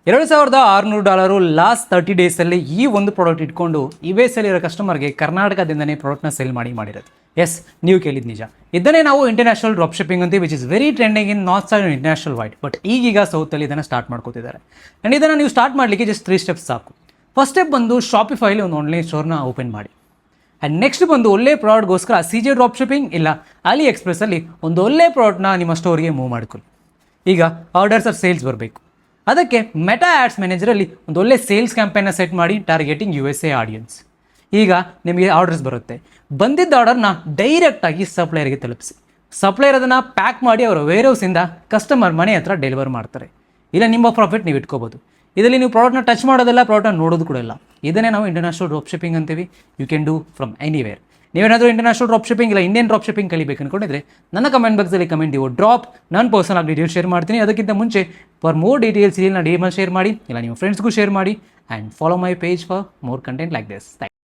$2,600 last 30 ಡೇಸಲ್ಲಿ ಈ ಒಂದು ಪ್ರಾಡಕ್ಟ್ ಇಟ್ಕೊಂಡು ಇರೋ ಕಸ್ಟಮರ್ಗೆ ಕರ್ನಾಟಕದಿಂದನೇ ಪ್ರಾಡಕ್ಟ್ನ ಸೇಲ್ ಮಾಡಿರೋದು. ಎಸ್, ನೀವು ಕೇಳಿದ ನಿಜ. ಇದನ್ನೇ ನಾವು ಇಂಟರ್ನ್ಯಾಷನಲ್ ಡ್ರಾಪ್ ಶಿಪ್ಪಿಂಗ್ ಅಂತೀವಿ, which is very trending in north side international wide. But ಈಗೀಗ ಸೌತಲ್ಲಿ ಇದನ್ನು ಸ್ಟಾರ್ಟ್ ಮಾಡ್ಕೋತಿದ್ದಾರೆ. ಆ್ಯಂಡ್ ಇದನ್ನು ನೀವು ಸ್ಟಾರ್ಟ್ ಮಾಡಲಿಕ್ಕೆ ಜಸ್ಟ್ 3 ಸ್ಟೆಪ್ಸ್ ಸಾಕು. ಫಸ್ಟ್ ಸ್ಟೆಪ್ ಬಂದು ಶಾಪಿಫೈಲಿ ಒಂದು ಆನ್ಲೈನ್ ಸ್ಟೋರ್ನ ಓಪನ್ ಮಾಡಿ. ಆ್ಯಂಡ್ ನೆಕ್ಸ್ಟ್ ಬಂದು ಒಳ್ಳೆ ಪ್ರಾಡಕ್ಟ್ಗೋಸ್ಕರ CJ ಡ್ರಾಪ್ ಶಿಪ್ಪಿಂಗ್ ಇಲ್ಲ ಅಲಿ ಎಕ್ಸ್ಪ್ರೆಸ್ಸಲ್ಲಿ ಒಂದು ಒಳ್ಳೆ ಪ್ರಾಡಕ್ಟ್ನ ನಿಮ್ಮ ಸ್ಟೋರಿಗೆ ಮೂವ್ ಮಾಡ್ಕೊಳ್ಳಿ. ಈಗ ಆರ್ಡರ್ಸ್ ಆರ್ ಸೇಲ್ಸ್ ಬರಬೇಕು. ಅದಕ್ಕೆ ಮೆಟಾ ಆ್ಯಡ್ಸ್ ಮ್ಯಾನೇಜರಲ್ಲಿ ಒಂದು ಒಳ್ಳೆ ಸೇಲ್ಸ್ ಕ್ಯಾಂಪೇನ್ನ ಸೆಟ್ ಮಾಡಿ, ಟಾರ್ಗೆಟಿಂಗ್ USA ಆಡಿಯನ್ಸ್. ಈಗ ನಿಮಗೆ ಆರ್ಡರ್ಸ್ ಬರುತ್ತೆ. ಬಂದಿದ್ದ ಆರ್ಡರ್ನ ಡೈರೆಕ್ಟಾಗಿ ಸಪ್ಲೈಯರ್ಗೆ ತಲುಪಿಸಿ. ಸಪ್ಲೈಯರ್ ಅದನ್ನು ಪ್ಯಾಕ್ ಮಾಡಿ ಅವರ ವೇರ್ಹೌಸಿಂದ ಕಸ್ಟಮರ್ ಮನೆ ಹತ್ರ ಡೆಲಿವರ್ ಮಾಡ್ತಾರೆ. ಇಲ್ಲ ನಿಮ್ಮ ಪ್ರಾಫಿಟ್ ನೀವು ಇಟ್ಕೋಬೋದು. ಇದರಲ್ಲಿ ನೀವು ಪ್ರಾಡಕ್ಟ್ನ ಟಚ್ ಮಾಡೋದಿಲ್ಲ, ಪ್ರಾಡಕ್ಟ್ನ ನೋಡೋದು ಕೂಡ ಇಲ್ಲ. ಇದನ್ನೇ ನಾವು ಇಂಟರ್ನ್ಯಾಷನಲ್ ಡ್ರಾಪ್ ಶಿಪ್ಪಿಂಗ್ ಅಂತೀವಿ. You can do from anywhere. ನೀವೇನಾದರೂ ಇಂಟರ್ನ್ಯಾಷನಲ್ ಡ್ರಾಪ್ ಶಿಪ್ಪಿಂಗ್ ಇಲ್ಲ ಇಂಡಿಯನ್ ಡ್ರಾಪ್ ಶಿಪ್ಪಿಂಗ್ ಕಲಿಬೇಕು ಅಂದ್ಕೊಂಡಿದ್ರೆ ನನ್ನ ಕಮೆಂಟ್ ಬಾಕ್ಸಲ್ಲಿ ಕಮೆಂಟ್ ನೀವು ಡ್ರಾಪ್, ನಾನು ಪರ್ಸನಲ್ ಡೀಟೇಲ್ಸ್ ಶೇರ್ ಮಾಡ್ತೀನಿ. ಅದಕ್ಕಿಂತ ಮುಂಚೆ ಫಾರ್ ಮೋರ್ ಡೀಟೇಲ್ಸ್ ಇಲ್ಲಿ ನಾನು DM ಶೇರ್ ಮಾಡಿ, ಇಲ್ಲ ನಿಮ್ಮ ಫ್ರೆಂಡ್ಸ್ಗೂ ಶೇರ್ ಮಾಡಿ. And follow my page for more content like this.